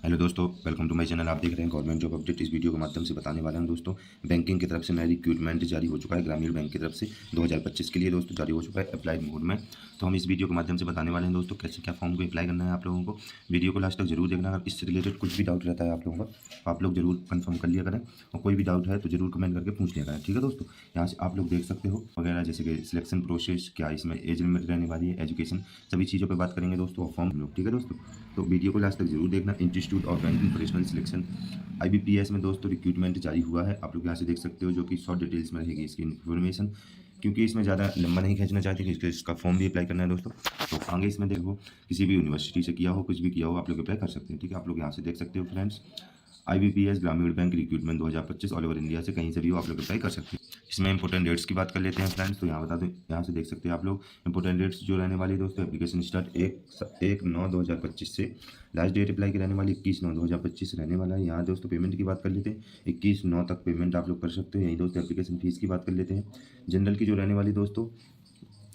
Hello दोस्तों, welcome to my channel. आप देख रहे हैं गवर्नमेंट जॉब अपडेट। इस वीडियो के माध्यम से बताने वाले हैं दोस्तों, बैंकिंग की तरफ से नया रिक्रूटमेंट जारी हो चुका है। ग्रामीण बैंक की तरफ से 2025 के लिए दोस्तों जारी हो चुका है अप्लाइड मोड में। तो हम इस वीडियो के माध्यम से बताने वाले हैं दोस्तों, कैसे क्या फॉर्म को अप्लाई करना है आप लोगों को। वीडियो को लास्ट तक जरूर देखना। अगर इससे रिलेटेड कुछ भी डाउट रहता है आप लोगों का, तो आप लोग जरूर कन्फर्म कर लिया करें, और कोई भी डाउट है तो जरूर कमेंट करके पूछ लिया करें। ठीक है दोस्तों, यहाँ से आप लोग देख सकते हो वगैरह, जैसे कि सिलेक्शन प्रोसेस, क्या इसमें एज लिमिट रहने वाली है, एजुकेशन, सभी चीज़ों पर बात करेंगे दोस्तों, और फॉर्म लोग। ठीक है दोस्तों, तो वीडियो को लास्ट तक जरूर देखना। Institute of banking professional selection IBPS में दोस्तों रिक्रूटमेंट जारी हुआ है। आप लोग यहाँ से देख सकते हो, जो कि शॉर्ट डिटेल्स में रहेगी इसकी इन्फॉर्मेशन, क्योंकि इसमें ज़्यादा लंबा नहीं खींचना चाहते, क्योंकि इसका फॉर्म भी अप्लाई करना है दोस्तों। तो आगे इसमें देखो, किसी भी यूनिवर्सिटी से किया हो, कुछ भी किया हो, आप लोग अप्लाई कर सकते हैं। ठीक है, आप लोग यहाँ से देख सकते हो फ्रेंड्स, IBPS ग्रामीण bank recruitment 2025 all over India से कहीं से भी हो, आप लोग अप्लाई कर सकते हैं। इसमें इंपॉर्टेंट डेट्स की बात कर लेते हैं फ्रेंड्स। तो यहाँ बता दें, यहाँ से देख सकते हैं आप लोग इंपॉर्टेंट डेट्स जो रहने वाली है दोस्तों। एप्लीकेशन स्टार्ट 1/9/2025 से, लास्ट डेट अप्लाई की रहने वाली 21/9/2025 रहने वाला है। यहाँ दोस्तों पेमेंट की बात कर लेते हैं, 21/9 तक पेमेंट आप लोग कर सकते हो। यहीं दोस्तों एप्लीकेशन फीस की बात कर लेते हैं। जनरल की जो रहने वाली दोस्तों,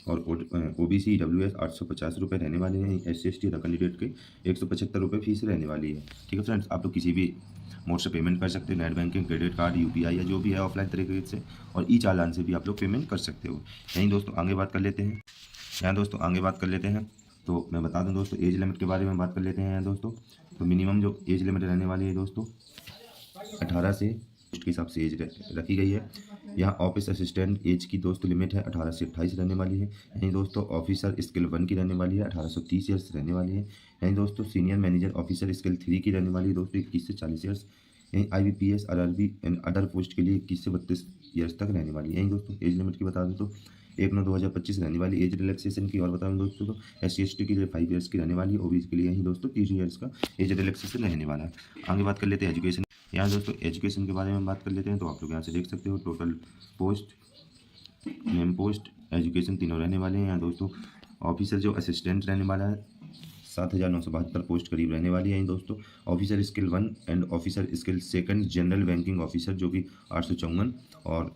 और OBC EWS 850 रुपये रहने वाले हैं। SC ST अदर कैंडिडेट के 175 रुपये फीस रहने वाली है। ठीक है फ्रेंड्स, आप लोग किसी भी मोड से पेमेंट कर सकते हैं, net banking, credit card, UPI या जो भी है ऑफलाइन तरीके से, और चालान से भी आप लोग पेमेंट कर सकते हो। यहीं दोस्तों आगे बात कर लेते हैं। यहाँ दोस्तों आगे बात कर लेते हैं, तो मैं बता दूँ दोस्तों, एज लिमिट के बारे में बात कर लेते हैं यहाँ दोस्तों। तो मिनिमम जो एज लिमिट रहने वाली है दोस्तों, 18 से पोस्ट के हिसाब से एज रखी गई है। यहाँ ऑफिस असिस्टेंट एज की दोस्तों लिमिट है 18 से 28 रहने वाली है। यहीं दोस्तों ऑफिसर स्किल 1 की रहने वाली है 1830 ईयर्स रहने वाली है। यहीं दोस्तों सीनियर मैनेजर ऑफिसर स्किल 3 की रहने वाली है दोस्तों 21 से 40 ईयर्स। यहीं IBPS RRB and other post के लिए 21 से 32 ईयर्स तक रहने वाली है। यहीं दोस्तों एज लिमिट की बता दूँ तो 1/9/2025 रहने वाली। एज रिलैक्सेशन की और बता दूँ दोस्तों, तो SC ST के लिए 5 ईयर्स की रहने वाली है। OBC के लिए यहीं दोस्तों 30 ईयर्स का एज रिलैक्सेशन रहने वाला है। आगे बात कर लेते हैं एजुकेशन। यहाँ दोस्तों एजुकेशन के बारे में बात कर लेते हैं। तो आप लोग यहाँ से देख सकते हो, total post, name post, education तीनों रहने वाले हैं। यहाँ दोस्तों ऑफिसर जो असिस्टेंट रहने वाला है 7,972 पोस्ट करीब रहने वाली है दोस्तों। Officer skill 1 and officer skill 2 general banking officer जो कि 854, और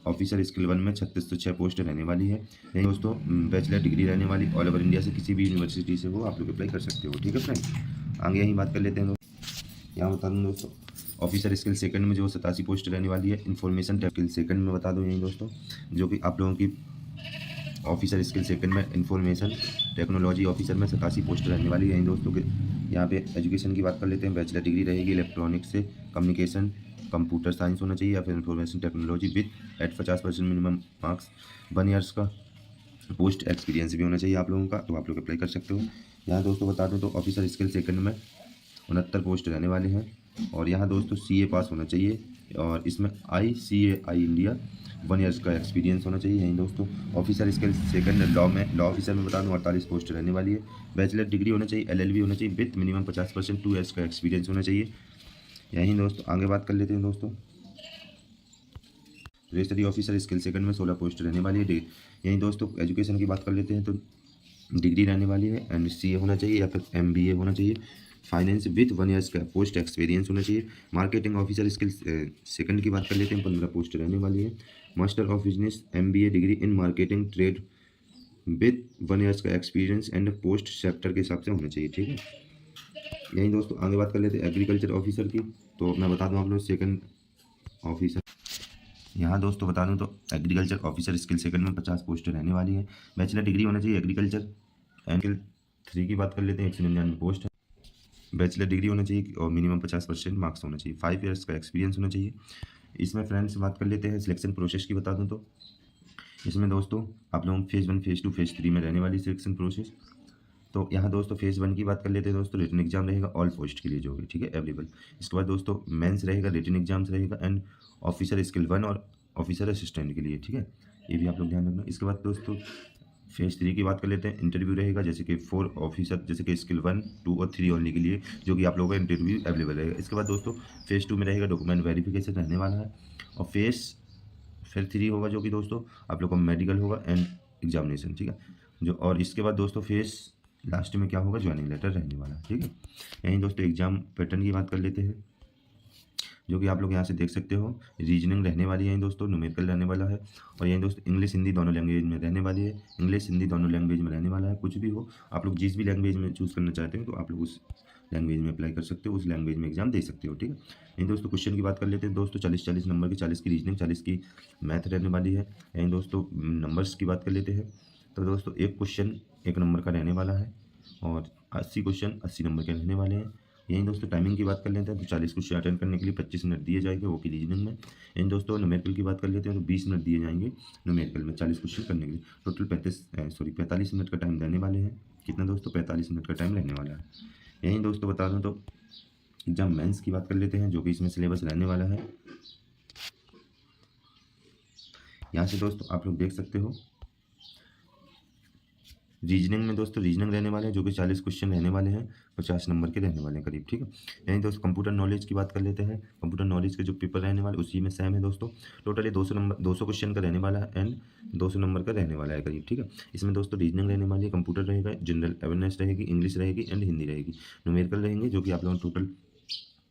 ऑफिसर स्किल 1 में 3606 पोस्ट रहने वाली है। यही दोस्तों बैचलर डिग्री रहने वाली, ऑल ओवर इंडिया से किसी भी यूनिवर्सिटी से हो आप लोग अप्लाई कर सकते हो। ठीक है फ्रेंड, आगे यही बात कर लेते हैं दोस्तों। यहाँ बता दूँ दोस्तों, ऑफिसर स्किल 2 में जो 87 पोस्ट रहने वाली है। इन्फॉर्मेशन स्किल 2 में बता दूँ यही दोस्तों, जो कि आप लोगों की ऑफिसर स्किल 2 में इंफॉर्मेशन टेक्नोलॉजी ऑफिसर में 87 पोस्ट रहने वाली है दोस्तों के। यहाँ पे एजुकेशन की बात कर लेते हैं। बैचलर डिग्री रहेगी इलेक्ट्रॉनिक्स से, कम्युनिकेशन, कंप्यूटर साइंस होना चाहिए, या फिर information technology with at 50% minimum marks, 1 years का पोस्ट एक्सपीरियंस भी होना चाहिए आप लोगों का, तो आप लोग अप्लाई कर सकते हो। यहाँ दोस्तों बता दूँ तो ऑफिसर स्किल 2 में 69 पोस्ट रहने वाले हैं। और यहाँ दोस्तों CA पास होना चाहिए, और इसमें ICAI इंडिया 1 ईयर्स का एक्सपीरियंस होना चाहिए। यहीं दोस्तों ऑफिसर स्किल 2 लॉ ऑफिसर में बता दूँ 48 पोस्ट रहने वाली है। बैचलर डिग्री होना चाहिए, LLB होना चाहिए विथ मिनिमम 50% 2 ईयर्स का एक्सपीरियंस होना चाहिए। यहीं दोस्तों आगे बात कर लेते हैं दोस्तों, रजिस्ट्री ऑफिसर स्किल 2 में 16 पोस्ट रहने वाली है। यहीं दोस्तों एजुकेशन की बात कर लेते हैं, तो डिग्री रहने वाली है, एंड CA होना चाहिए या फिर MBA होना चाहिए। फाइनेंस विथ 1 ईयर्स का पोस्ट एक्सपीरियंस होना चाहिए। मार्केटिंग ऑफिसर स्किल 2 की बात कर लेते हैं, 15 पोस्ट रहने वाली है। Master of business MBA degree in marketing trade with 1 years का एक्सपीरियंस एंड पोस्ट सेक्टर के हिसाब से होना चाहिए। ठीक है, यहीं दोस्तों आगे बात कर लेते हैं एग्रीकल्चर ऑफिसर की। तो मैं बता दूँ आप लोग, 2nd ऑफिसर, यहाँ दोस्तों बता दूँ तो एग्रीकल्चर ऑफिसर स्किल 2 में 50 पोस्ट रहने वाली है। बैचलर डिग्री होना चाहिए एग्रीकल्चर एंड 3 की बात कर लेते हैं, 199 पोस्ट है। बैचलर डिग्री होना चाहिए और मिनिमम 50% मार्क्स होना चाहिए, 5 ईयर्स का एक्सपीरियंस होना चाहिए। इसमें फ्रेंड्स बात कर लेते हैं सिलेक्शन प्रोसेस की बता दूं तो, इसमें दोस्तों आप लोग फेज़ 1, फेज़ 2, फेज़ 3 में रहने वाली सिलेक्शन प्रोसेस। तो यहाँ दोस्तों फेज़ 1 की बात कर लेते हैं दोस्तों, रिटन एग्जाम रहेगा ऑल पोस्ट के लिए जो भी, ठीक है, अवेलेबल। इसके बाद दोस्तों मेंस रहेगा, रिटन एग्जाम्स रहेगा, एंड ऑफिसर स्किल 1 और ऑफिसर असिस्टेंट के लिए। ठीक है, ये भी आप लोग ध्यान रखना। इसके बाद दोस्तों फेज़ 3 की बात कर लेते हैं। इंटरव्यू रहेगा जैसे कि 4 ऑफिसर, जैसे कि स्किल 1, 2 और 3 ओनली के लिए, जो कि आप लोगों का इंटरव्यू अवेलेबल रहेगा। इसके बाद दोस्तों फेज़ 2 में रहेगा डॉक्यूमेंट वेरिफिकेशन रहने वाला है, और फिर 3 होगा जो कि दोस्तों आप लोग का मेडिकल होगा एंड एग्जामिनेशन। ठीक है, जो और इसके बाद दोस्तों फेज़ लास्ट में क्या होगा, ज्वाइनिंग लेटर रहने वाला है। ठीक है, यहीं दोस्तों एग्जाम पैटर्न की बात कर लेते हैं, जो कि आप लोग यहाँ से देख सकते हो। रीजनिंग रहने वाली है यहीं दोस्तों, न्यूमेरिकल रहने वाला है, और यहीं दोस्तों इंग्लिश हिंदी दोनों लैंग्वेज में रहने वाली है। इंग्लिश हिंदी दोनों लैंग्वेज में रहने वाला है। कुछ भी हो, आप लोग जिस भी लैंग्वेज में चूज़ करना चाहते हैं तो आप लोग उस लैंग्वेज में अप्लाई कर सकते हो, उस लैंग्वेज में एग्जाम दे सकते हो। ठीक है। यही दोस्तों क्वेश्चन की बात कर लेते हैं दोस्तों। 40 नंबर की, 40 की रीजनिंग, 40 की मैथ रहने वाली है। यही दोस्तों नंबर्स की बात कर लेते हैं। तो दोस्तों एक क्वेश्चन 1 नंबर का रहने वाला है और 80 क्वेश्चन 80 नंबर के रहने वाले हैं। यही दोस्तों टाइमिंग की बात कर लेते हैं तो 40 क्वेश्चन अटेंड करने के लिए 25 मिनट दिए जाएंगे वो की रीजनिंग में। यही दोस्तों न्यूमेरिकल की बात कर लेते हैं तो 20 मिनट दिए जाएंगे न्यूमेरिकल में 40 क्वेश्चन करने के लिए। टोटल 45 मिनट का टाइम देने वाले हैं। कितना दोस्तों? 45 मिनट का टाइम रहने वाला है। यही दोस्तों बता दूं तो एग्जाम मेंस की बात कर लेते हैं जो कि इसमें सिलेबस रहने वाला है। यहाँ से दोस्तों आप लोग देख सकते हो रीजनिंग में दोस्तों रीजनिंग रहने वाले हैं जो कि 40 क्वेश्चन रहने वाले हैं, 50 नंबर के रहने वाले हैं करीब। ठीक है। यहीं दोस्तों कंप्यूटर नॉलेज की बात कर लेते हैं। कंप्यूटर नॉलेज के जो पेपर रहने वाले उसी में सेम है दोस्तों। टोटली 200 क्वेश्चन का रहने वाला है एंड 200 नंबर का रहने वाला है करीब। ठीक है। इसमें दोस्तों रीजनिंग रहने वाली है, कंप्यूटर रहेगा, जनरल अवेयरनेस रहेगी, इंग्लिश रहेगी एंड हिंदी रहेगी। न्यूमेरिकल रहेंगे जो कि आप लोगों टोटल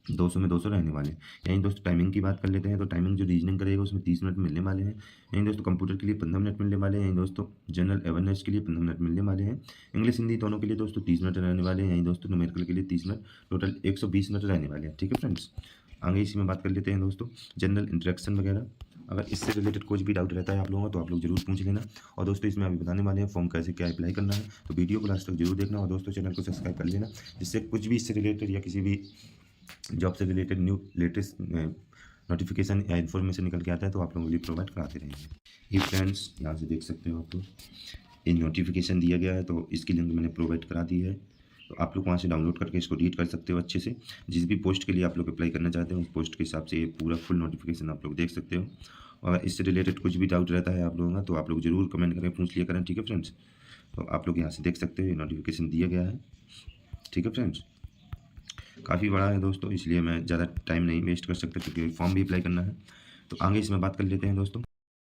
200 में 200 रहने वाले हैं। यहीं दोस्तों टाइमिंग की बात कर लेते हैं तो टाइमिंग जो रीजनिंग करेगा उसमें 30 मिनट मिलने वाले हैं। यहीं दोस्तों कंप्यूटर के लिए 15 मिनट मिलने वाले हैं। यहीं दोस्तों जनरल अवेयरनेस के लिए 15 मिनट मिलने वाले हैं। इंग्लिश हिंदी दोनों के लिए दोस्तों 30 मिनट रहने वाले हैं। यहीं दोस्तों न्यूमेरिकल के लिए 30 मिनट, टोटल 120 मिनट रहने वाले हैं। ठीक है फ्रेंड्स। आगे इसी में बात कर लेते हैं दोस्तों जनरल इंट्रैक्शन वगैरह। अगर इससे रिलेटेड कुछ भी डाउट रहता है आप लोगों का तो आप लोग जरूर पूछ लेना। और दोस्तों इसमें अभी बताने वाले हैं फॉर्म कैसे क्या अप्लाई करना है, तो वीडियो को लास्ट तक जरूर देखना। और दोस्तों चैनल को सब्सक्राइब कर लेना जिससे कुछ भी इससे रिलेटेड या किसी भी जॉब से रिलेटेड न्यू लेटेस्ट नोटिफिकेशन या इन्फॉर्मेशन निकल के आता है तो आप लोगों के लिए प्रोवाइड कराते रहेंगे। ये फ्रेंड्स यहाँ से देख सकते हो आप लोग ये नोटिफिकेशन दिया गया है तो इसकी लिंक मैंने प्रोवाइड करा दी है। तो आप लोग वहाँ से डाउनलोड करके इसको रीड कर सकते हो अच्छे से। जिस भी पोस्ट के लिए आप लोग अप्लाई करना चाहते हो उस पोस्ट के हिसाब से ये पूरा फुल नोटिफिकेशन आप लोग देख सकते हो। और इससे रिलेटेड कुछ भी डाउट रहता है आप लोगों का तो आप लोग जरूर कमेंट करके पूछ लिया करें। ठीक है फ्रेंड्स। तो आप लोग यहाँ से देख सकते हो ये नोटिफिकेशन दिया गया है। ठीक है फ्रेंड्स। काफ़ी बड़ा है दोस्तों इसलिए मैं ज़्यादा टाइम नहीं वेस्ट कर सकता क्योंकि फॉर्म भी अप्लाई करना है। तो आगे इसमें बात कर लेते हैं दोस्तों।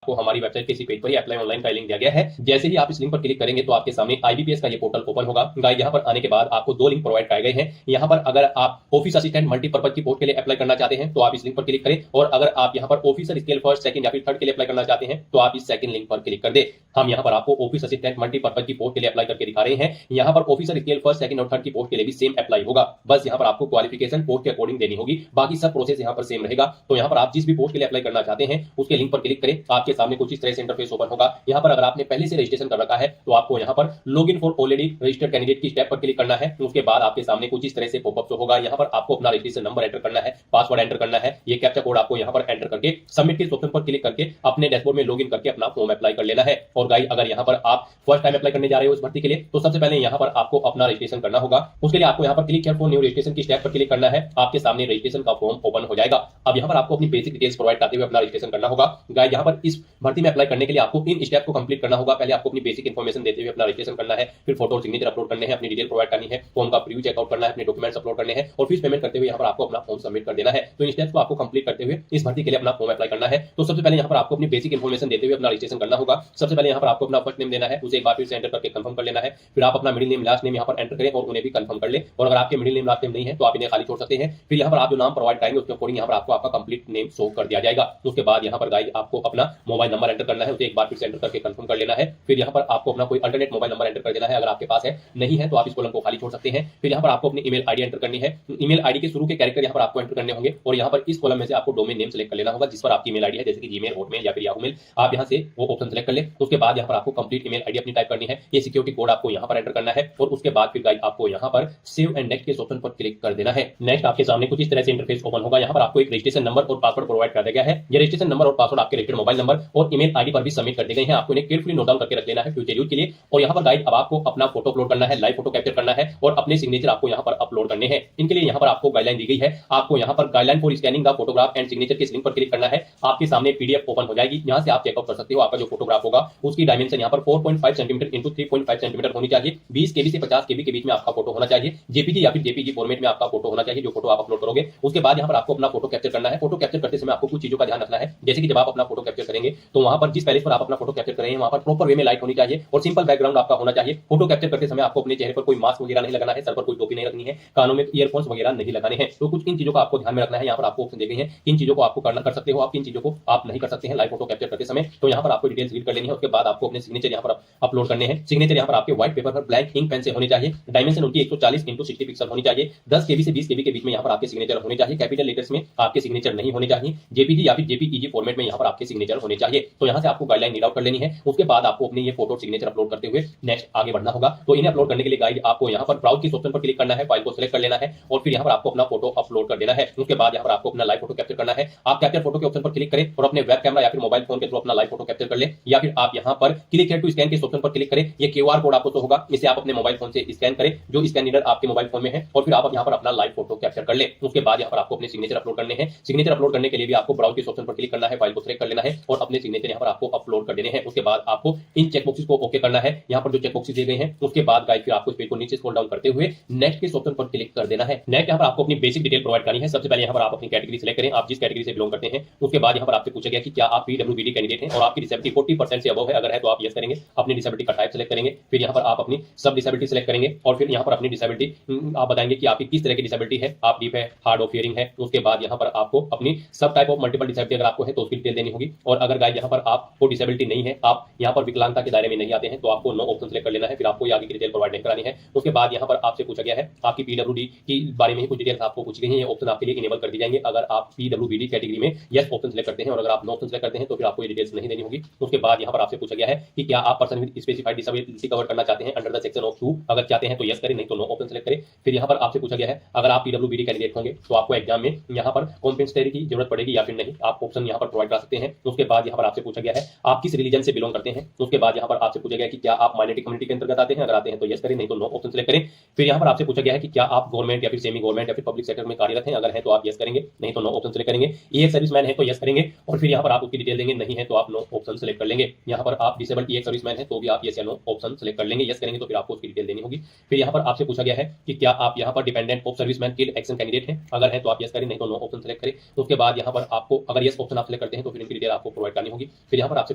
आपको हमारी वेबसाइट के इसी पेज पर ही अप्लाई ऑनलाइन का लिंक दिया गया है। जैसे ही आप इस लिंक पर क्लिक करेंगे तो आपके सामने आईबीपीएस का ये पोर्टल ओपन होगा। गाइस यहाँ पर आने के बाद आपको 2 लिंक प्रोवाइड कराए गए हैं। यहाँ पर अगर आप ऑफिस असिस्टेंट मल्टीपर्पज की पोस्ट के लिए अप्लाई करना चाहते हैं तो आप इस लिंक पर क्लिक करें, और अगर आप यहाँ पर ऑफिसर स्केल फर्स्ट, सेकंड या फिर थर्ड के लिए अप्लाई करना चाहते हैं तो आप इस सेकंड लिंक पर क्लिक कर दे। हम यहाँ पर आपको ऑफिस असिस्टेंट मल्टीपर्पज की पोस्ट के लिए अप्लाई करके दिखा रहे हैं। यहाँ पर ऑफिसर स्केल फर्स्ट, सेकंड और थर्ड की पोस्ट के लिए भी सेम अप्लाई होगा। बस यहाँ पर आपको क्वालिफिकेशन पोस्ट के अकॉर्डिंग देनी होगी, बाकी सब प्रोसेस यहाँ पर सेम रहेगा। तो यहाँ पर आप जिस भी पोस्ट के लिए अप्लाई करना चाहते हैं उसके लिंक पर क्लिक करें। आपके सामने कुछ इस तरह से इंटरफेस ओपन होगा। यहाँ पर अगर आपने पहले से रजिस्ट्रेशन कर रखा है तो आपको यहाँ पर log in for already registered candidate की स्टेप पर क्लिक करना है। उसके बाद आपके सामने कुछ इस तरह से पॉपअप होगा। यहाँ पर आपको अपना रजिस्ट्रेशन नंबर एंटर करना है, पासवर्ड एंटर करना है। ये कैप्चा कोड आपको यहाँ पर एंटर करके सबमिट के ऑप्शन पर क्लिक करके अपने डैशबोर्ड में लॉग इन करके अपना फॉर्म अप्लाई कर लेना है। और गाइस अगर यहाँ पर आप फर्स्ट टाइम अप्लाई करने जा रहे हो इस भर्ती के लिए तो सबसे पहले यहाँ पर आपको अपना रजिस्ट्रेशन करना होगा। उसके लिए आपको यहाँ पर click here for new registration की स्टेप पर क्लिक करना है। आपके सामने रजिस्ट्रेशन का फॉर्म ओपन हो जाएगा। अब यहाँ पर आपको अपनी बेसिक डिटेल्स प्रोवाइड करते हुए अपना रजिस्ट्रेशन करना होगा। गाइस यहाँ पर इस भर्ती में अप्लाई करने के लिए आपको इन स्टेप को कंप्लीट करना होगा। पहले आपको अपनी बेसिक इन्फॉर्मेशन देते हुए अपना रजिस्ट्रेशन करना है, फिर फोटो और सिग्नेचर अपलोड करने हैं, अपनी डिटेल प्रोवाइड करनी है, फॉर्म का प्रीव्यू चेकआउट करना है, अपने डॉक्यूमेंट्स अपलोड करने हैं और फीस पेमेंट करते हुए यहाँ पर आपको अपना फॉर्म सबमिट कर देना है। तो इन स्टेप्स को आपको कंप्लीट करते हुए इस भर्ती के लिए अपना फॉर्म अप्लाई करना है। तो सबसे पहले यहाँ पर आपको अपनी बेसिक इन्फॉर्मेशन देते हुए अपना रजिस्ट्रेशन करना होगा। सबसे पहले यहाँ पर आपको अपना फर्स्ट नेम देना है, उसे एक बार फिर से एंटर करके कंफर्म कर लेना है। फिर आप अपना मिडिल नेम लास्ट नेम यहाँ पर एंटर करें और उन्हें भी कंफर्म कर ले। और अगर आपके मिडिल नेम लास्ट नेम नहीं है तो आप इन्हें खाली छोड़ सकते हैं। फिर यहाँ पर आप जो नाम प्रोवाइड करेंगे उसके अकॉर्डिंग यहाँ पर आपको आपका कंप्लीट नेम शो कर दिया जाएगा। उसके बाद यहाँ पर गाइस आपको अपना मोबाइल नंबर एंटर करना है, उसे एक बार फिर से एंटर करके कंफर्म कर लेना है। फिर यहाँ पर आपको अपना कोई अल्टरनेट मोबाइल नंबर एंटर कर देना है, अगर आपके पास है। नहीं है तो आप इस कॉलम को खाली छोड़ सकते हैं। फिर यहाँ पर आपको अपनी ईमेल आईडी एंटर करनी है। ईमेल आईडी के शुरू के कैरेक्टर यहाँ पर आपको एंटर करने होंगे और यहाँ पर इस कॉलम में से आपको डोमेन नेम सेलेक्ट कर लेना होगा जिस पर आपकी ईमेल आईडी है, जैसे कि जीमेल, हॉटमेल या फिर याहू मेल। आप यहाँ से वो ऑप्शन सेलेक्ट कर ले। उसके बाद यहाँ पर आपको कंप्लीट ईमेल आईडी अपनी टाइप करनी है। ये सिक्योरिटी कोड आपको यहाँ पर एंटर करना है और उसके बाद फिर गाइस आपको यहाँ पर सेव एंड नेक्स्ट के ऑप्शन पर क्लिक कर देना है। नेक्स्ट आपके सामने कुछ इस तरह से इंटरफेस ओपन होगा। यहाँ पर आपको एक रजिस्ट्रेशन नंबर और पासवर्ड प्रोवाइड कर दिया गया है। ये रजिस्ट्रेशन नंबर और पासवर्ड आपके रजिस्टर्ड मोबाइल नंबर और ईमेल आईडी पर भी सबमिट कर दिए गए हैं। आपको इन्हें केयरफुली नोट डाउन करके रख लेना है फ्यूचर यूज के लिए। और यहाँ पर गाइस अब आपको अपना फोटो अपलोड करना है, लाइव फोटो कैप्चर करना है और अपने सिग्नेचर आपको यहाँ पर अपलोड करने हैं। इनके लिए यहाँ पर आपको गाइडलाइन दी गई है। आपको यहाँ पर guideline for scanning the photograph and signature के लिंक पर क्लिक करना है। आपके सामने पीडीएफ ओपन हो जाएगी। यहाँ से आप चेकआउट कर सकते हो आपका जो फोटोग्राफ होगा उसकी डायमेंशन यहाँ पर 4.5 सेंटीमीटर इंटू 3.5 सेंटीमीटर होनी चाहिए। 20 केबी से 50 केबी के बीच में आपका फोटो होना चाहिए। जेपीजी या फिर जेपीजी फॉर्मेट में आपका फोटो होना चाहिए जो फोटो आप अपलोड करोगे। उसके बाद यहाँ पर आपको अपना फोटो कैप्चर करना है। फोटो कैप्चर करते समय आपको कुछ चीजों का ध्यान रखना है, जैसे कि जब आप अपना फोटो कैप्चर करेंगे करेंगे तो वहां पर जिस पैलेस पर आप अपना फोटो कैप्चर कर रहे हैं वहां पर प्रॉपर वे में लाइट होनी चाहिए और सिंपल बैकग्राउंड आपका होना चाहिए। फोटो कैप्चर करते समय आपको अपने चेहरे पर कोई मास्क वगैरह नहीं लगाना है, सर पर कोई टोपी नहीं रखनी है, कानों में ईयरफोन्स वगैरह नहीं लगाने हैं। तो कुछ इन चीजों को आपको ध्यान में रखना है। यहाँ पर आपको ऑप्शन दी गई है, किन चीजों को आपको करना कर सकते हो आप, किन चीजों को आप नहीं कर सकते हैं लाइव फोटो कैप्चर करते समय। तो यहाँ पर आपको डिटेल्स रीड कर लेनी है। उसके बाद आपको अपने सिग्नेचर यहाँ पर अपलोड करने हैं। सिग्नेचर यहाँ पर आपके व्हाइट पेपर पर ब्लैक इंक पेन से होने चाहिए। डायमेंशन उनकी 140x60 पिक्सल होनी चाहिए। 10 KB से 20 KB के बीच में यहाँ पर आपके सिग्नेचर होने चाहिए। कैपिटल लेटर्स में आपके सिग्नेचर नहीं होने चाहिए। जेपीजी या फिर जेपीईजी फॉर्मेट में यहाँ पर आपके सिग्नेचर होने चाहिए। तो यहाँ से आपको गाइडलाइन रीड आउट कर लेनी है। उसके बाद आपको अपने ये फोटो सिग्नेचर अपलोड करते हुए नेक्स्ट आगे बढ़ना होगा। तो इन्हें अपलोड करने के लिए गाइड आपको यहाँ पर ब्राउज के ऑप्शन पर क्लिक करना है, फाइल को सिलेक्ट कर लेना है और फिर यहाँ पर आपको अपना फोटो अपलोड कर देना है। उसके बाद यहाँ पर आपको अपना लाइव फोटो कैप्चर करना है। आप कैप्चर फोटो के ऑप्शन पर क्लिक करें और अपने वेब कैमरा या फिर मोबाइल फोन के थ्रू अपना लाइव फोटो कैप्चर कर ले, या फिर आप यहाँ पर क्लिक हियर टू स्कैन के ऑप्शन पर क्लिक करें। ये QR कोड आपको तो होगा, इसे आप अपने मोबाइल फोन से स्कैन करें जो स्कैन रीडर आपके मोबाइल फोन में है और फिर आप यहाँ पर अपना लाइव फोटो कैप्चर कर ले। उसके बाद यहाँ पर आपको अपने सिग्नेचर अपलोड करने हैं। सिग्नेचर अपलोड करने के लिए भी आपको ब्राउज के ऑप्शन पर क्लिक करना है, फाइल को सिलेक्ट कर लेना है और अपने सिग्नेचर यहाँ पर आपको अपलोड कर देने हैं। उसके बाद आपको इन चेक बॉक्सेस को ओके करना है। यहाँ पर जो चेक बॉक्सेस दिए गए हैं उसके बाद गाइड फिर आपको इस पेज को नीचे स्क्रॉल डाउन करते हुए नेक्स्ट के ऑप्शन पर क्लिक कर देना है। नेक्स्ट यहाँ पर आपको अपनी बेसिक डिटेल प्रोवाइड करनी है। सबसे पहले यहाँ पर आप अपनी कैटेगरी सिलेक्ट करें, आप जिस कैटेगरी से बिलोंग करते हैं। उसके बाद यहाँ पर आपसे पूछा गया कि क्या आप PWBD कैंडिडेट हैं और आपकी डिसेबिलिटी 40% से अबव है, अगर है तो आप यस करेंगे। अपनी डिसेबिलिटी का टाइप सिलेक्ट करेंगे, फिर यहाँ पर आप अपनी सब डिसेबिलिटी सिलेक्ट करेंगे और फिर यहाँ पर अपनी डिसेबिलिटी आप बताएंगे कि आपकी किस तरह की डिसेबिलिटी है, आप डीप है, हार्ड ऑफ हियरिंग है। उसके बाद यहाँ पर आपको अपनी सब टाइप ऑफ मल्टीपल डिसेबिलिटी अगर आपको है तो उसकी डिटेल देनी होगी। और अगर गाइस यहाँ पर आपको डिसेबिलिटी नहीं है, आप यहाँ पर विकलांगता के दायरे में नहीं आते हैं, तो आपको नो ऑप्शन सिलेक्ट कर लेना है। फिर आपको आगे की डिटेल प्रोवाइड नहीं करानी है। उसके बाद यहाँ पर आपसे पूछा गया है आपकी PWD के बारे में ही कुछ डिटेल्स आपको पूछी गई हैं। ये ऑप्शन आपके लिए इनेबल कर दी जाएंगे अगर आप PWBD कैटेगरी में यस ऑप्शन सिलेक्ट करते हैं, और अगर आप नो ऑप्शन सिलेक्ट करते हैं तो फिर आपको ये डिटेल्स नहीं देनी होगी। उसके बाद यहाँ पर आपसे पूछा गया है कि क्या आप person with specified disability cover करना चाहते हैं अंडर द सेक्शन ऑफ 2, अगर चाहते हैं तो यस करें, नहीं तो नो ऑप्शन सिलेक्ट करें। फिर यहाँ पर आपसे पूछा गया है अगर आप PWBD कैंडिडेट होंगे तो आपको एग्जाम में यहाँ पर कॉम्पेंसेटरी की जरूरत पड़ेगी या फिर नहीं, आप ऑप्शन यहाँ पर प्रोवाइड कर सकते हैं। उसके बाद यहाँ पर आपसे पूछा गया है आप किस रिलीजन से बिलोंग करते हैं। उसके बाद यहाँ पर आपसे पूछा गया कि क्या आप माइनॉरिटी कम्युनिटी के अंतर्गत आते हैं, अगर आते हैं तो यस करें, नहीं तो नो ऑप्शन सिलेक्ट करें। फिर यहाँ पर आपसे पूछा गया है कि क्या आप गवर्नमेंट या फिर सेमी गवर्नमेंट या फिर पब्लिक सेक्टर में कार्यरत हैं, अगर है तो आप यस करेंगे, नहीं तो नो ऑप्शन सिलेक्ट करेंगे। एक सर्विसमैन है तो यस करेंगे और फिर यहाँ पर आप उसकी डिटेल देंगे, नहीं है तो आप नो ऑप्शन सिलेक्ट कर लेंगे। यहाँ पर आप डिसेबल्ड एक सर्विसमैन है तो भी आप यस या नो ऑप्शन सिलेक्ट कर लेंगे, यस करेंगे तो फिर आपको उसकी डिटेल देनी होगी। फिर यहाँ पर आपसे पूछा गया है कि क्या आप यहाँ पर dependent of serviceman kill action candidate हैं, अगर है तो आप यस करें, नहीं तो नो ऑप्शन सिलेक्ट करें। उसके बाद यहाँ पर आपको अगर यस ऑप्शन आप सिलेक्ट करते हैं तो फिर इनकी डिटेल आपको प्रोवाइड करनी होगी। फिर यहाँ पर आपसे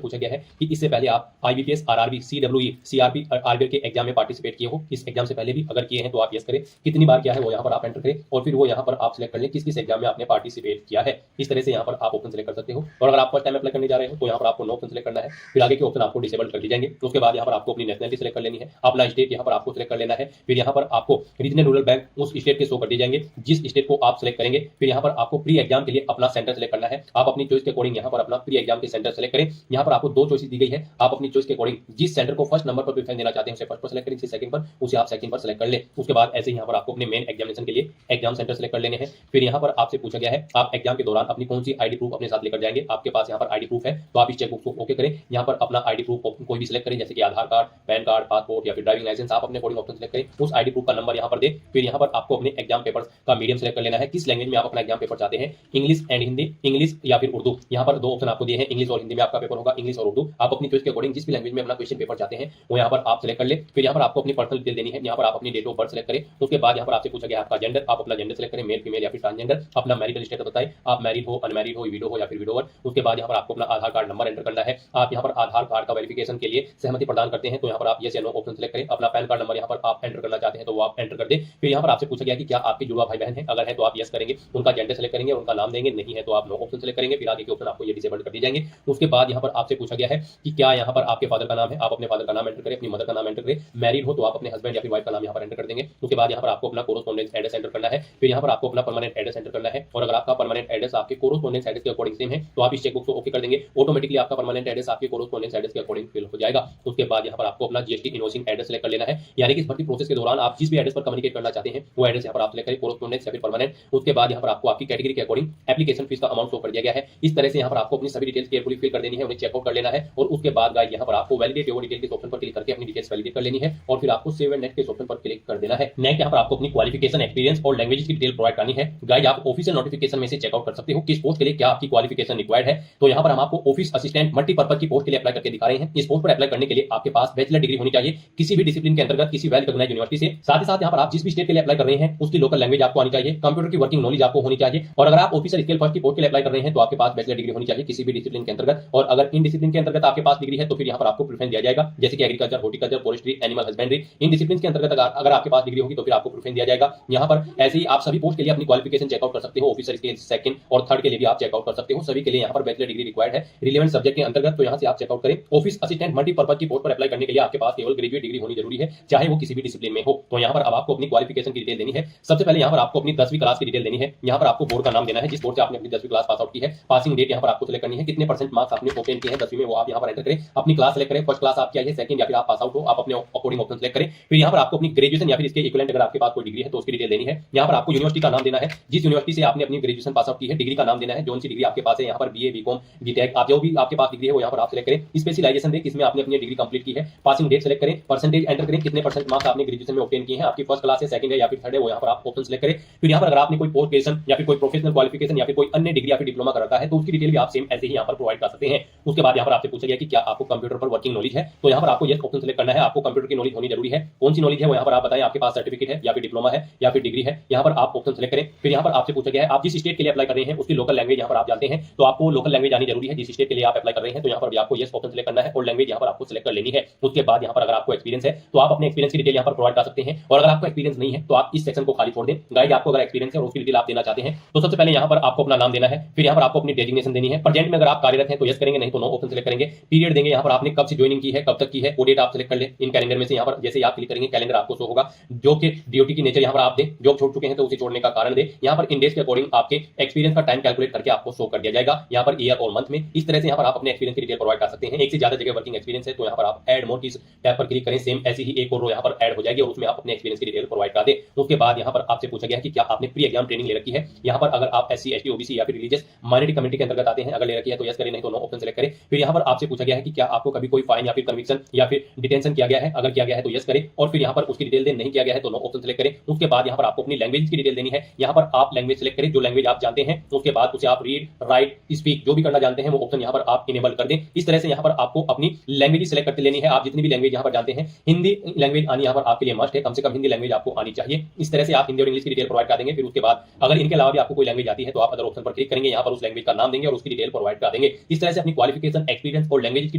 पूछा गया है कि इससे पहले आप IBPS RRB CWE CRP RBI के एग्जाम में पार्टिसिपेट किए हो, इस एग्जाम से पहले भी अगर किए हैं तो आप यस करें, कितनी बार किया है वो यहाँ पर आप एंटर करें और फिर वो यहाँ पर आप सिलेक्ट कर लें किस किस एग्जाम में आपने पार्टिसिपेट किया है। इस तरह से यहाँ पर आप ऑप्शन सिलेक्ट कर सकते हो। और अगर आप फर्स्ट टाइम अप्लाई करने जा रहे हो तो यहाँ पर आपको नो ऑप्शन सिलेक्ट करना है, फिर आगे के ऑप्शन आपको डिसेबल्ड कर दी जाएंगे। उसके बाद यहाँ पर आपको अपनी नेशनलिटी सिलेक्ट कर लेनी है, अपना स्टेट यहाँ पर आपको सिलेक्ट कर लेना है। फिर यहाँ पर आपको रीजनल रूरल बैंक उस स्टेट के शो कर दिए जाएंगे जिस स्टेट को आप सिलेक्ट करेंगे। फिर यहाँ पर आपको प्री एग्जाम के लिए अपना सेंटर सिलेक्ट करना है, आप अपनी चॉइस के अकॉर्डिंग यहाँ पर अपना प्री एग्जाम के सेंटर सिलेक्ट करें। यहाँ पर आपको दो चॉइस दी गई है, आप अपनी चॉइस के अकॉर्डिंग जिस सेंटर को फर्स्ट नंबर पर प्रेफरेंस देना चाहते हैं उसे फर्स्ट पर सिलेक्ट करें, जिसे सेकंड पर उसे आप सेकंड पर सिलेक्ट कर ले। उसके बाद ऐसे ही यहाँ पर आपको अपने मेन एग्जामिनेशन के लिए एग्जाम सेंटर सिलेक्ट कर लेने हैं। फिर यहाँ पर आपसे पूछा गया है आप एग्जाम के दौरान अपनी कौन सी ID प्रूफ अपने साथ लेकर जाएंगे। आपके पास यहाँ पर ID प्रूफ है तो आप इस चेकबॉक्स को ओके करें। यहाँ पर अपना ID प्रूफ कोई भी सिलेक्ट करें, जैसे कि आधार कार्ड, पैन कार्ड, पासपोर्ट या फिर ड्राइविंग लाइसेंस, आप अपने अकॉर्डिंग ऑप्शन सिलेक्ट करें। उस ID प्रूफ का नंबर यहाँ पर दे। फिर यहाँ पर आपको अपने एग्जाम पेपर का मीडियम सिलेक्ट कर लेना है, किस लैंग्वेज में आप अपना एग्जाम पेपर चाहते हैं, इंग्लिश एंड हिंदी, इंग्लिश या फिर उर्दू। यहाँ पर दो ऑप्शन आपको दिए हैं, इंग्लिश और हिंदी में आपका पेपर होगा, इंग्लिश और उर्दू। आप अपनी चॉइस के अकॉर्डिंग जिस भी लैंग्वेज में अपना क्वेश्चन पेपर चाहते हैं वो यहाँ पर आप सिलेक्ट कर ले। फिर यहाँ पर आपको अपनी पर्सनल डिटेल देनी है, यहाँ पर आप अपनी डेट ऑफ बर्थ सिलेक्ट करें। उसके बाद यहाँ पर आपसे पूछा गया आपका जेंडर, आप अपना जेंडर सिलेक्ट करें, मेल फीमेल या फिर ट्रांसजेंडर। अपना मैरिटल स्टेटस बताएं, आप मैरिड हो, अनमैरिड हो, विडो हो या फिर विडोवर। उसके बाद यहाँ पर आपको अपना आधार कार्ड नंबर एंटर करना है। आप यहाँ पर आधार कार्ड का वेरिफिकेशन के लिए सहमति प्रदान करते हैं तो यहाँ पर आप यस या नो ऑप्शन सिलेक्ट करें। अपना पैन कार्ड नंबर यहाँ पर आप एंटर करना चाहते हैं तो वो आप एंटर कर दें। फिर यहाँ पर आपसे पूछा गया कि क्या आपके जुड़वा भाई बहन है, अगर है तो आप यस करेंगे, उनका जेंडर सिलेक्ट करेंगे, उनका नाम देंगे, नहीं है तो आप नो ऑप्शन सिलेक्ट करेंगे। फिर आगे के ऑप्शन आपको ये डिसेबल कर दिए जाएंगे। उसके बाद यहाँ पर आपसे पूछा गया है कि क्या यहाँ पर आपके फादर का नाम है, आप अपने फादर का नाम एंटर करें, अपनी मदर का नाम एंटर करें। मैरिड हो तो आप अपने हस्बैंड या फिर वाइफ का नाम यहाँ पर एंटर कर देंगे। उसके बाद यहाँ पर आपको अपना कोरोस्पोंडेंस एड्रेस एंटर करना है। फिर यहाँ पर आपको अपना परमानेंट एड्रेस एंटर करना है और अगर आपका परमानेंट एड्रेस आपके कोरोस्पोंडेंस एड्रेस के अकॉर्डिंग सेम है तो आप इस चेकबॉक्स को ओके कर देंगे, ऑटोमेटिकली आपका परमानेंट एड्रेस आपके कोरोस्पोंडेंस एड्रेस के अकॉर्डिंग फिल हो जाएगा। उसके बाद यहाँ पर आपको अपना GST इनवॉइसिंग एड्रेस सेलेक्ट कर लेना है, यानी कि इस भर्ती प्रोसेस के दौरान आप जिस भी एड्रेस पर कम्युनिकेट करना चाहते हैं वो एड्रेस यहाँ पर आप सेलेक्ट करें, कोरोस्पोंडेंस या फिर परमानेंट। उसके बाद यहाँ पर आपको आपकी कैटेगरी के अकॉर्डिंग एप्लीकेशन फीस का अमाउंट शो कर दिया गया है। इस तरह से यहाँ पर आपको अपनी सभी डिटेल्स केयरफुली फिल कर देनी है, उन्हें चेकआउट कर लेना है और उसके बाद गाइस यहाँ पर आपको वैलिडेट योर डिटेल के ऑप्शन पर क्लिक करके अपनी डिटेल्स वैलिडेट कर लेनी है और फिर आपको सेव एंड नेक्स्ट के ऑप्शन पर क्लिक कर देना है। नेक्स्ट यहाँ पर आपको अपनी क्वालिफिकेशन, एक्सपीरियंस और लैंग्वेज की डिटेल प्रोवाइड करनी है। गाइस आप ऑफिशियल नोटिफिकेशन में से चेकआउट कर सकते हो किस पोस्ट के लिए क्या आपकी क्वालिफिकेशन रिक्वायर्ड है। तो यहाँ पर हम आपको ऑफिस असिस्टेंट मल्टीपर्पज की पोस्ट के लिए अप्लाई करके दिखा रहे हैं। इस पोस्ट पर अप्लाई करने के लिए आपके पास बैचलर डिग्री होनी चाहिए किसी भी डिसिप्लिन के अंतर्गत, किसी वेल रिकॉग्नाइज्ड यूनिवर्सिटी से। साथ ही साथ यहाँ पर आप जिस भी स्टेट के लिए अप्लाई कर रहे हैं उसकी लोकल लैंग्वेज आपको आनी चाहिए, कंप्यूटर की वर्किंग नॉलेज आपको होनी चाहिए और अगर आप ऑफिसर स्केल फर्स्ट की पोस्ट के लिए अप्लाई कर रहे हैं तो आपके पास बैचलर डिग्री होनी चाहिए किसी भी डिसिप्लिन डिसिप्लिन के अंतर्गत। और अगर इन डिसिप्लिन के अंतर्गत आपके पास डिग्री है तो फिर यहाँ पर आपको प्रेफरेंस दिया जाएगा, जैसे कि agriculture, horticulture, forestry, animal husbandry. In discipline के अंतर्गत अगर आपके पास डिग्री होगी तो फिर आपको प्रेफरेंस दिया जाएगा। यहाँ पर ऐसे ही आप सभी पोस्ट के लिए अपनी क्वालिफिकेशन चेकआउट कर सकते हो। ऑफिसर के सेकंड और थर्ड के लिए भी आप चेकआउट कर सकते हो। सभी के लिए यहाँ पर बैचलर डिग्री रिक्वायर्ड है रिलेवेंट सब्जेक्ट के अंतर्गत, तो यहाँ से आप चेकआउट करें। ऑफिस असिस्टेंट मल्टीपर्पज की पोस्ट पर अप्लाई करने के लिए आपके पास केवल ग्रेजुएट डिग्री होनी जरूरी है, चाहे वो किसी भी डिसिप्लिन में हो। तो यहाँ पर अब आपको अपनी क्वालिफिकेशन की डिटेल देनी है। सबसे पहले यहाँ पर आपको अपनी 10वीं क्लास की डिटेल देनी है। यहाँ पर आपको बोर्ड का नाम देना है, जिस बोर्ड से आपने अपनी 10वीं क्लास पास आउट की है। पासिंग डेट यहाँ पर आपको सिलेक्ट करनी है, कितने % मार्क्स आपने ओपन किए हैं 10वीं में वो आप यहाँ पर एंटर करें। अपनी क्लास सेलेक्ट करें, फर्स्ट क्लास आपकी आई है, सेकंड या फिर आप पास आउट हो, आप अपने अकॉर्डिंग ऑप्शन सेलेक्ट करें। फिर यहाँ पर आपको अपनी ग्रेजुएशन या फिर इसके इक्विवेलेंट अगर आपके पास कोई डिग्री है तो उसकी डिटेल देनी है। यहाँ पर आपको यूनिवर्सिटी का नाम देना है, जिस यूनिवर्सिटी से आपने अपनी ग्रेजुएशन पास आउट की है। डिग्री का नाम देना है, जो सी डिग्री आपके पास है। यहाँ पर बीए, बीकॉम, बीटेक, आप जो भी आपके पास डिग्री है वो यहाँ पर आप सेलेक्ट करें। स्पेशलाइजेशन दें किसमें आपने अपनी डिग्री कंप्लीट की है। पासिंग डेट सेलेक्ट करें, परसेंटेज एंटर करें, कितने % मार्क्स आपने ग्रेजुएशन में ऑब्टेन किए हैं, आपकी फर्स्ट क्लास है, सेकंड है या फिर थर्ड है, वो यहाँ पर आप ऑप्शन सेलेक्ट करें। फिर यहाँ पर अगर आपने कोई पोस्ट ग्रेजुएशन या फिर कोई प्रोफेशनल क्वालिफिकेशन या फिर कोई अन्य डिग्री या फिर डिप्लोमा कर रखा है तो उसकी डिटेल भी आप सेम ऐसे ही यहाँ पर प्रोवाइड कर सकते हैं। उसके बाद यहाँ पर आपसे पूछा गया कि क्या आपको कंप्यूटर पर वर्किंग नॉलेज है, तो यहाँ पर आपको यस ऑप्शन सेलेक्ट करना है। आपको कंप्यूटर की नॉलेज होनी जरूरी है। कौन सी नॉलेज है वो यहाँ पर आप बताएं, आपके पास सर्टिफिकेट है या फिर डिप्लोमा है या फिर डिग्री है, यहाँ पर आप ऑप्शन सेलेक्ट करें। फिर यहाँ पर आपसे पूछा गया है आप जिस स्टेट के लिए अप्लाई कर रहे हैं उसकी लोकल लैंग्वेज यहाँ पर आप जानते हैं, तो आपको लोकल लैंग्वेज आनी जरूरी है। जिस स्टेट के लिए आप अप्लाई कर रहे हैं तो यहाँ पर भी आपको यस ऑप्शन सेलेक्ट करना है और लैंग्वेज यहाँ पर आपको सेलेक्ट कर लेनी है। उसके बाद यहाँ पर अगर आपको एक्सपीरियंस है तो आप अपने एक्सपीरियंस की डिटेल यहाँ पर प्रोवाइड कर सकते हैं, और अगर आपको एक्सपीरियंस नहीं है तो आप इस सेक्शन को खाली छोड़ दें। गाइड आपको अगर एक्सपीरियंस है और उसकी डिटेल आप देना चाहते हैं तो सबसे पहले यहाँ पर आपको अपना नाम देना है। फिर यहाँ पर आपको अपनी डेजिग्नेशन देनी है। प्रेजेंट में अगर आप कार्यरत हैं तो यस करेंगे, नहीं तो नो ऑप्शन सेलेक्ट करेंगे। पीरियड देंगे, यहाँ पर आपने कब से ज्वाइनिंग की है, कब तक की है, वो डेट आप सेलेक्ट कर ले। इन कैलेंडर में से यहाँ पर जैसे आप क्लिक करेंगे कैलेंडर आपको शो होगा। जॉब के ड्यूटी की नेचर यहाँ पर आप दें, जॉब छोड़ चुके हैं तो उसे छोड़ने का कारण दे। यहाँ पर इन डेज के अकॉर्डिंग आपके एक्सपीरियंस का टाइम कैलकुलेट करके आपको शो कर दिया जाएगा, यहाँ पर ईयर और मंथ में। इस तरह से यहाँ पर आप अपने एक्सपीरियंस की डिटेल प्रोवाइड कर सकते हैं। एक से ज्यादा जगह वर्किंग एक्सपीरियंस है तो यहाँ पर आप ऐड मोर की टैब पर क्लिक करें, सेम ऐसी ही एक और रो यहाँ पर ऐड हो जाएगी और उसमें आप अपने एक्सपीरियंस की डिटेल प्रोवाइड कर दें। उसके बाद यहाँ पर आपसे पूछा गया है कि क्या आपने प्री एग्जाम ट्रेनिंग ले रखी है। यहाँ पर अगर आप SC, ST, OBC या फिर रिलीजियस माइनॉरिटी कम्युनिटी के अंतर्गत आते हैं, अगर ले रखी है तो यस करें, नहीं तो नो ऑप्शन सेलेक्ट करें। फिर यहाँ पर आपसे पूछा गया है कि क्या आपको कभी कोई फाइन या फिर कन्विक्शन या फिर डिटेंशन किया गया है, अगर किया गया है तो यस करें और फिर यहाँ पर उसकी डिटेल दें, नहीं किया गया है तो नो ऑप्शन सेलेक्ट करें। उसके बाद यहाँ पर आपको अपनी लैंग्वेज की डिटेल देनी है। यहाँ पर आप लैंग्वेज सेलेक्ट करें जो लैंग्वेज आप जानते हैं। उसके बाद उसे आप रीड, राइट, स्पीक जो भी करना जानते हैं वो ऑप्शन यहाँ पर आप इनेबल कर दें। इस तरह से यहाँ पर आपको अपनी लैंग्वेज सेलेक्ट करते लेनी है। आप जितनी भी लैंग्वेज यहाँ पर जानते हैं, हिंदी लैंग्वेज आनी यहाँ पर आपके लिए मस्ट है, कम से कम हिंदी लैंग्वेज आपको आनी चाहिए। इस तरह से आप हिंदी और इंग्लिश की डिटेल प्रोवाइड कर देंगे। फिर उसके बाद अगर इनके अलावा भी आपको कोई लैंग्वेज आती है तो आप अदर ऑप्शन पर क्लिक करेंगे, यहाँ पर उस लैंग्वेज का नाम देंगे और उसकी डिटेल प्रोवाइड कर देंगे। इस तरह से अपनी क्वालिफिकेशन, एक्सपीरियंस और लैंग्वेज की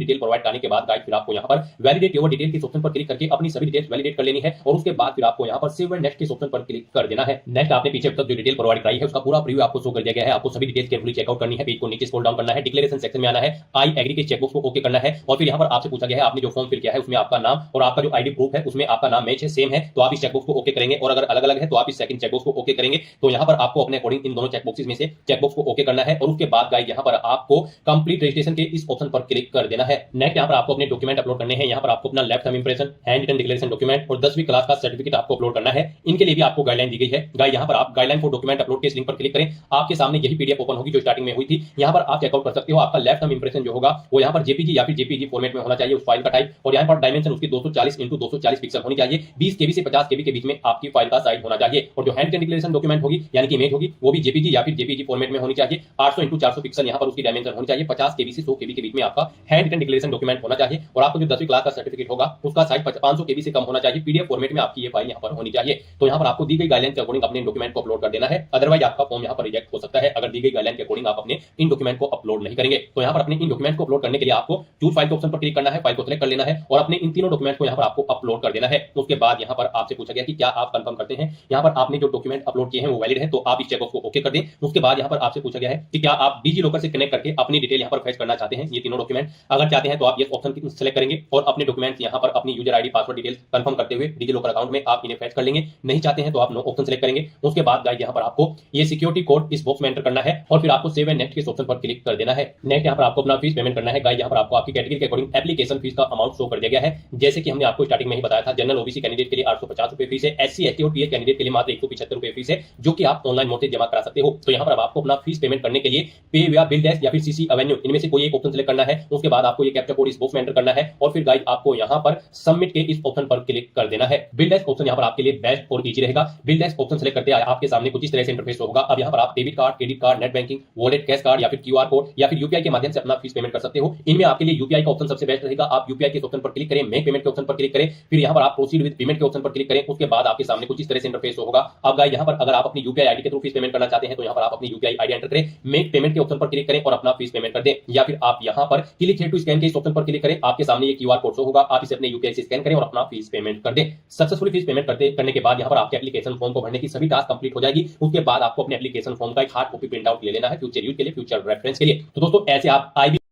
डिटेल प्रोवाइड करने के बाद गाइड फिर आपको यहाँ पर वैलिडेट योर डिटेल के ऑप्शन पर क्लिक करके अपनी सभी डिटेल्स वैलिडेट कर लेनी है और उसके बाद फिर आपको यहाँ पर सेव एंड नेक्स्ट के ऑप्शन पर क्लिक कर देना है। नेक्स्ट आपने पीछे तक जो डिटेल प्रोवाइड कराई है उसका पूरा प्रीव्यू आपको शो कर दिया गया है। आपको सभी डिटेल्स केयरफुली चेकआउट करनी है, पेज को नीचे स्क्रॉल डाउन करना है, डिक्लेरेशन सेक्शन में आना है, आई एग्री के चेकबॉक्स को ओके करना है और फिर यहाँ पर आपसे पूछा गया है आपने जो फॉर्म फिल किया है उसमें आपका नाम और आपका जो आईडी प्रूफ है उसमें आपका नाम मैच है, सेम है, तो आप इस चेकबॉक्स को ओके करेंगे। और अगर अलग अलग है तो आप इस सेकंड चेकबॉक्स को ओके करेंगे। तो यहाँ पर आपको अपने अकॉर्डिंग इन दोनों चेकबॉक्सेस में से चेकबॉक्स को ओके करना है और उसके बाद गाइड यहाँ पर आपको कंप्लीट रजिस्ट्रेशन के इस ऑप्शन पर क्लिक कर देना है। नेक्स्ट यहाँ पर आपको अपने डॉक्यूमेंट अपलोड करने हैं। यहाँ पर आपको अपना left thumb impression, hand written declaration document और 10वीं क्लास का सर्टिफिकेट आपको अपलोड करना है। इनके लिए भी आपको गाइडलाइन दी गई है। गाइड यहाँ पर आप गाइडलाइन फॉर डॉक्यूमेंट अपलोड के इस लिंक पर क्लिक करें, आपके सामने यही पीडीएफ ओपन होगी जो स्टार्टिंग में हुई थी। यहाँ पर आप चेकआउट कर सकते हो। आपका लेफ्ट थंब इंप्रेशन जो होगा वो यहाँ पर जेपीजी या फिर जेपीजी फॉर्मेट में होना चाहिए उस फाइल का टाइप, और यहाँ पर डायमेंशन उसकी 240 x 240 पिक्सल होनी चाहिए। 20 KB से 50 KB के बीच में आपकी फाइल का साइज होना चाहिए। और जो हैंड रिटन डिक्लेरेशन डॉक्यूमेंट होगी यानी कि इमेज होगी वो भी जेपीजी या फिर जेपीजी फॉर्मेट में होनी चाहिए। 800 x 400 पिक्सल यहाँ पर उसकी डायमेंशन होनी चाहिए। 50 KB से 100 KB के बीच में आपका हैंड रिटन डिक्लेरेशन डॉक्यूमेंट होना चाहिए। और आपको जो 10वीं क्लास का सर्टिफिकेट होगा उसका साइज 500 KB से कम होना चाहिए। पीडीएफ फॉर्मेट में आपकी ये फाइल यहाँ पर होनी चाहिए। तो यहाँ पर आपको दी गई गाइडलाइन के अकॉर्डिंग अपने डॉक्यूमेंट को अपलोड कर देना है, अदरवाइज आपका फॉर्म यहाँ पर रिजेक्ट हो सकता है अगर दी गई गाइडलाइन के अकॉर्डिंग आप अपने इन डॉक्यूमेंट को अपलोड नहीं करेंगे। तो यहाँ पर अपने इन डॉक्यूमेंट को अपलोड करने के लिए आपको चूज फाइल के ऑप्शन पर क्लिक करना है, फाइल को सिलेक्ट कर लेना है और अपने इन तीनों डॉक्यूमेंट को यहाँ पर आपको अपलोड कर देना है। उसके बाद यहाँ पर आपसे पूछा गया कि क्या आप कंफर्म करते हैं यहाँ पर आपने जो डॉक्यूमेंट अपलोड किए हैं वो वैलिड है, तो आप इस चेकबॉक्स को ओके कर दें। उसके बाद यहाँ पर आपसे पूछा गया है कि क्या आप डिजी लॉकर से कनेक्ट करके अपनी डिटेल यहाँ पर फेच करना चाहते हैं, ये तीनों डॉक्यूमेंट। अगर चाहते हैं तो आप ये ऑप्शन सेलेक्ट करेंगे और अपने डॉक्यूमेंट यहाँ पर अपनी user ID, password details confirm करते हुए डिजी लॉकर अकाउंट में आप इन्हें फेच कर लेंगे। नहीं चाहते हैं तो आप नो ऑप्शन सेलेक्ट करेंगे। उसके बाद गाइस यहाँ पर आपको ये सिक्योरिटी कोड इस बॉक्स में एंटर करना है और फिर आपको सेव एंड नेक्स्ट के ऑप्शन पर क्लिक कर देना है। नेक्स्ट यहाँ पर आपको अपना फीस पेमेंट करना है। गाइस यहाँ पर आपको आपकी कैटेगरी के अकॉर्डिंग एप्लीकेशन फीस का अमाउंट शो कर दिया गया है। जैसे कि हमने आपको स्टार्टिंग में ही बताया था, जनरल ओबीसी कैंडिडेट के लिए 850 रुपए फीस है, SC, ST और PH कैंडिडेट के लिए मात्र 175 रुपए फीस है, जो कि आप ऑनलाइन मोड से जमा करा सकते हो। तो यहाँ पर अब आपको अपना फीस पेमेंट करने के लिए पे या बिल डैश या फिर CC एवेन्यू इनमें से कोई एक ऑप्शन सेलेक्ट करना है। उसके बाद आपको ये कैप्चा कोड इस बॉक्स में एंटर करना है और फिर गाइस आपको यहाँ पर सबमिट के इस ऑप्शन पर क्लिक कर देना है। बिल डैश ऑप्शन यहाँ पर आपके लिए बेस्ट और इजी रहेगा। बिल डैश ऑप्शन सेलेक्ट करते आपके सामने कुछ इस तरह से इंटरफेस होगा। अब यहाँ पर आप debit card, credit card, net banking, wallet, cash card या फिर QR कोड या फिर UPI के माध्यम से अपना फीस पेमेंट कर सकते हो। इनमें आपके लिए UPI का ऑप्शन सबसे बेस्ट रहेगा। आप UPI के ऑप्शन पर क्लिक करें, मेक पेमेंट के ऑप्शन पर क्लिक करें, फिर यहाँ पर आप प्रोसीड विद पेमेंट के ऑप्शन पर क्लिक करें। उसके बाद आपके सामने कुछ इस तरह से इंटरफेस होगा। अब गाइस यहाँ पर अगर आप अपनी UPI आईडी के थ्रू फीस पेमेंट करना चाहते हैं तो यहाँ पर आप अपनी UPI आईडी एंटर करें, मेक पेमेंट के ऑप्शन पर क्लिक करें और अपना फीस पेमेंट कर दें, या फिर आप यहाँ पर क्लिक हियर टू स्कैन के इस ऑप्शन पर क्लिक करें। आपके सामने ये QR कोड शो होगा, आप इसे अपने यूपीआई से स्कैन करें और अपना फीस पेमेंट कर दें। सक्सेसफुली फीस पेमेंट करने के बाद यहाँ पर आपके एप्लीकेशन फॉर्म को भरने की सभी टास्क कंप्लीट हो जाएगी। उसके बाद आपको अपने एप्लीकेशन फॉर्म का एक हार्ड कॉपी प्रिंट आउट ले लेना है फ्यूचर यूज के लिए, फ्यूचर रेफरेंस के लिए। तो दोस्तों ऐसे आप IBPS